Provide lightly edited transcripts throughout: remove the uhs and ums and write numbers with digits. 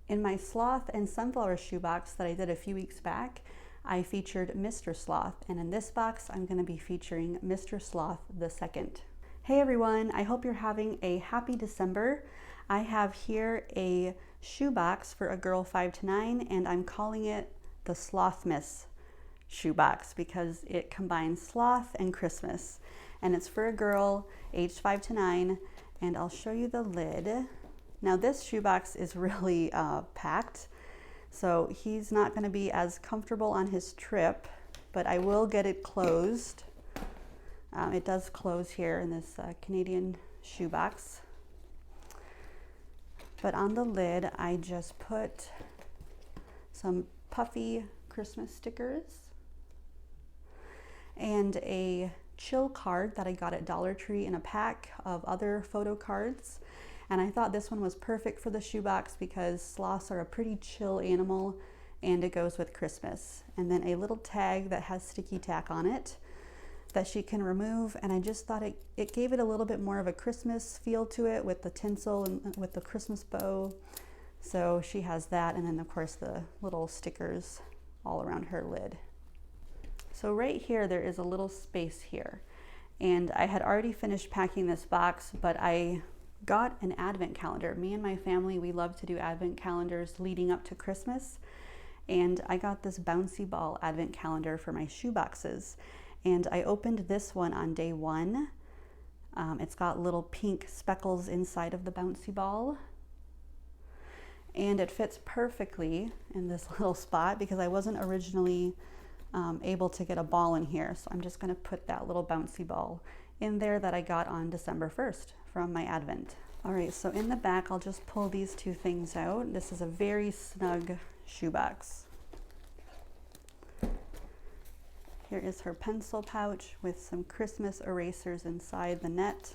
In my Sloth and Sunflower shoebox that I did a few weeks back, I featured Mr. Sloth, and in this box I'm going to be featuring Mr. Sloth the second. Hey everyone, I hope you're having a happy December. I have here a shoebox for a girl 5 to 9, and I'm calling it the Slothmas shoebox because it combines sloth and Christmas, and it's for a girl aged 5 to 9, and I'll show you the lid. Now this shoebox is really packed, so he's not going to be as comfortable on his trip, but I will get it closed. It does close here in this Canadian shoebox. But on the lid, I just put some puffy Christmas stickers and a chill card that I got at Dollar Tree in a pack of other photo cards. And I thought this one was perfect for the shoebox because sloths are a pretty chill animal and it goes with Christmas. And then a little tag that has sticky tack on it that she can remove, and I just thought it gave it a little bit more of a Christmas feel to it with the tinsel and with the Christmas bow. So she has that, and then of course the little stickers all around her lid. So right here there is a little space here, and I had already finished packing this box, but I got an advent calendar. Me and my family, we love to do advent calendars leading up to Christmas, and I got this bouncy ball advent calendar for my shoe boxes, and I opened this one on day 1. It's got little pink speckles inside of the bouncy ball, and it fits perfectly in this little spot because I wasn't originally able to get a ball in here, so I'm just going to put that little bouncy ball in there that I got on December 1st from my advent. All right, so in the back I'll just pull these two things out. This is a very snug shoebox. Here is her pencil pouch with some Christmas erasers inside the net.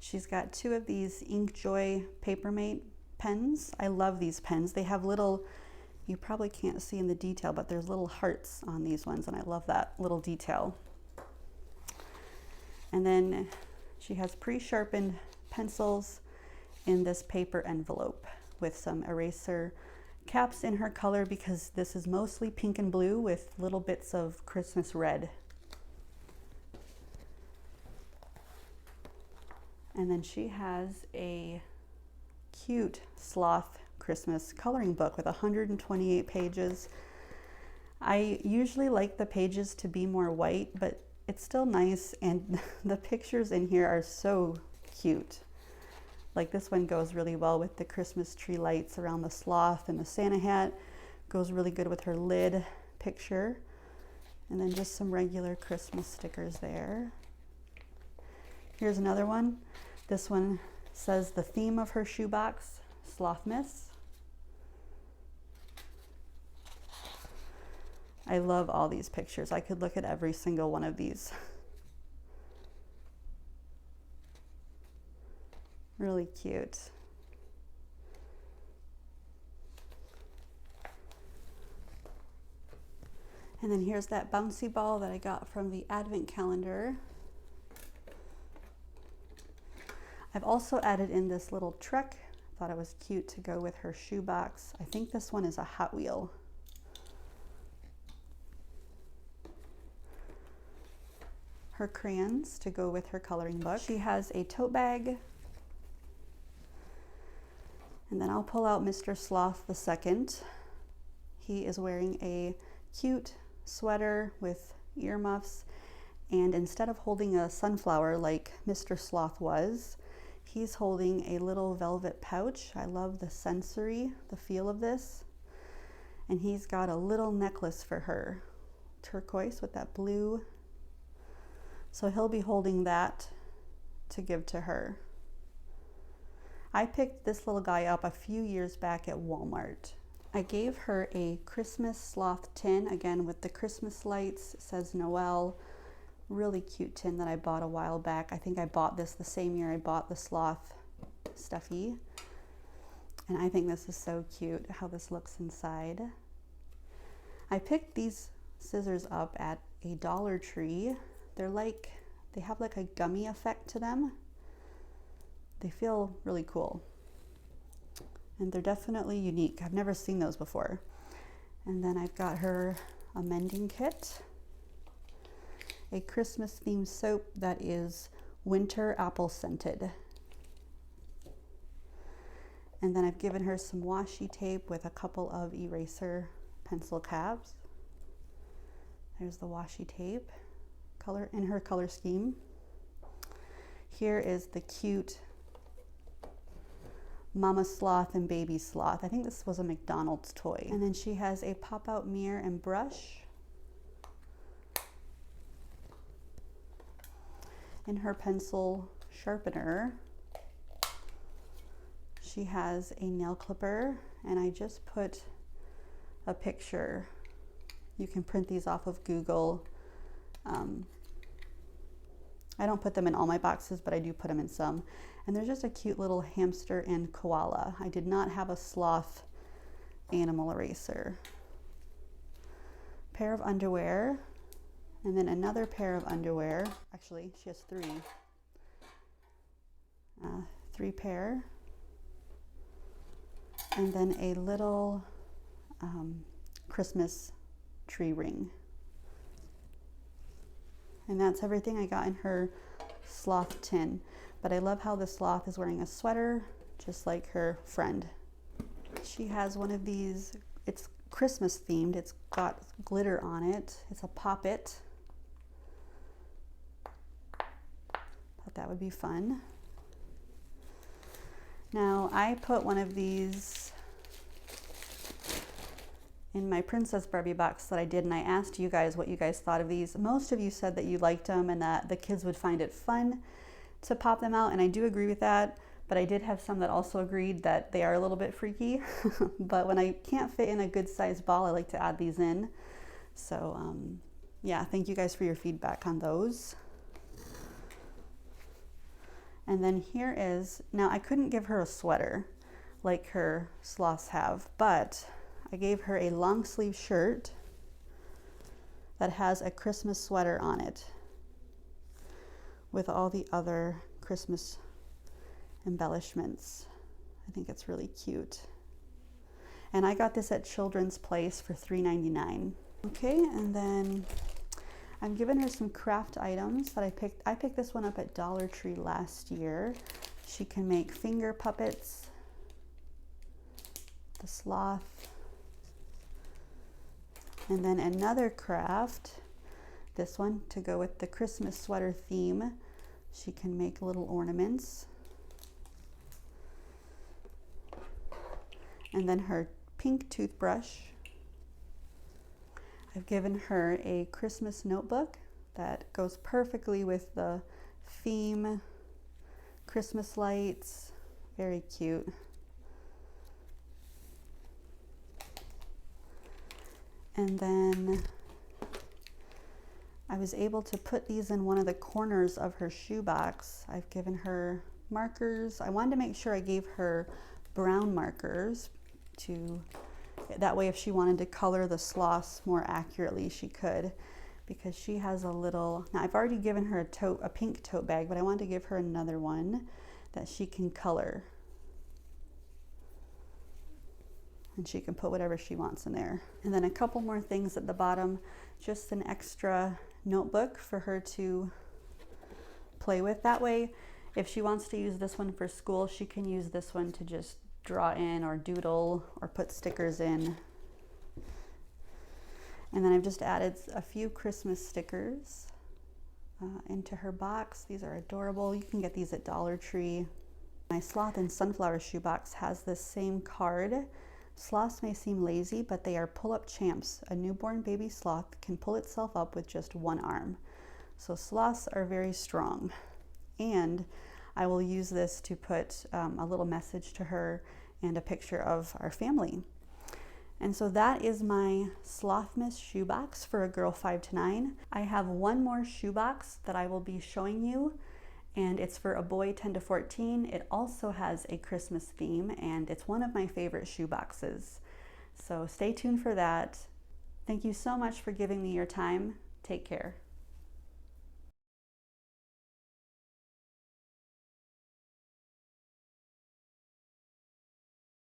She's got 2 of these Inkjoy Papermate pens. I love these pens. They have little, you probably can't see in the detail, but there's little hearts on these ones, and I love that little detail. And then she has pre-sharpened pencils in this paper envelope with some eraser caps in her color because this is mostly pink and blue with little bits of Christmas red. And then she has a cute sloth Christmas coloring book with 128 pages. I usually like the pages to be more white, but it's still nice, and the pictures in here are so cute. Like this one goes really well with the Christmas tree lights around the sloth, and the Santa hat goes really good with her lid picture. And then just some regular Christmas stickers there. Here's another one. This one says the theme of her shoebox, Slothmas. I love all these pictures. I could look at every single one of these. Really cute. And then here's that bouncy ball that I got from the advent calendar. I've also added in this little truck. Thought it was cute to go with her shoebox. I think this one is a Hot Wheel. Her crayons to go with her coloring book. She has a tote bag. And then I'll pull out Mr. Sloth the second. He is wearing a cute sweater with earmuffs, and instead of holding a sunflower like Mr. Sloth was, he's holding a little velvet pouch. I love the the feel of this. And he's got a little necklace for her, turquoise with that blue. So he'll be holding that to give to her. I picked this little guy up a few years back at Walmart. I gave her a Christmas sloth tin, again with the Christmas lights. It says Noel. Really cute tin that I bought a while back. I think I bought this the same year I bought the sloth stuffy. And I think this is so cute how this looks inside. I picked these scissors up at a Dollar Tree. They have like a gummy effect to them. they feel really cool. And they're definitely unique. I've never seen those before. And then I've got her a mending kit, a Christmas themed soap that is winter apple scented. And then I've given her some washi tape with a couple of eraser pencil cabs. There's the washi tape color in her color scheme. Here is the cute Mama Sloth and Baby Sloth. I think this was a McDonald's toy. And then she has a pop-out mirror and brush. In her pencil sharpener, she has a nail clipper, and I just put a picture. You can print these off of Google. I don't put them in all my boxes, but I do put them in some. And there's just a cute little hamster and koala. I did not have a sloth animal eraser. Pair of underwear, and then another pair of underwear. Actually, she has three. Three pair. And then a little Christmas tree ring. And that's everything I got in her sloth tin. But I love how the sloth is wearing a sweater, just like her friend. She has one of these, it's Christmas themed, it's got glitter on it. It's a Pop-It. Thought that would be fun. Now I put one of these in my Princess Barbie box that I did, and I asked you guys what you guys thought of these. Most of you said that you liked them and that the kids would find it fun to pop them out, and I do agree with that, but I did have some that also agreed that they are a little bit freaky. But when I can't fit in a good sized ball, I like to add these in. So yeah, thank you guys for your feedback on those. And then here is, now I couldn't give her a sweater like her sloths have, but I gave her a long sleeve shirt that has a Christmas sweater on it with all the other Christmas embellishments. I think it's really cute. And I got this at Children's Place for $3.99. Okay, and then I'm giving her some craft items that I picked. I picked this one up at Dollar Tree last year. She can make finger puppets, the sloth, and then another craft, this one to go with the Christmas sweater theme. She can make little ornaments. And then her pink toothbrush. I've given her a Christmas notebook that goes perfectly with the theme, Christmas lights, very cute. And then I was able to put these in one of the corners of her shoebox. I've given her markers. I wanted to make sure I gave her brown markers that way if she wanted to color the sloths more accurately, she could, because she has a little, now I've already given her a pink tote bag, but I wanted to give her another one that she can color. And she can put whatever she wants in there. And then a couple more things at the bottom, just an extra notebook for her to play with. That way, if she wants to use this one for school, she can use this one to just draw in or doodle or put stickers in. And then I've just added a few Christmas stickers into her box. These are adorable. You can get these at Dollar Tree. My Sloth and Sunflower shoebox has this same card. Sloths may seem lazy, but they are pull-up champs. A newborn baby sloth can pull itself up with just one arm. So sloths are very strong. And I will use this to put a little message to her and a picture of our family. And so that is my Slothmas shoebox for a girl 5 to 9. I have one more shoebox that I will be showing you, and it's for a boy 10 to 14. It also has a Christmas theme, and it's one of my favorite shoeboxes. So stay tuned for that. Thank you so much for giving me your time. Take care.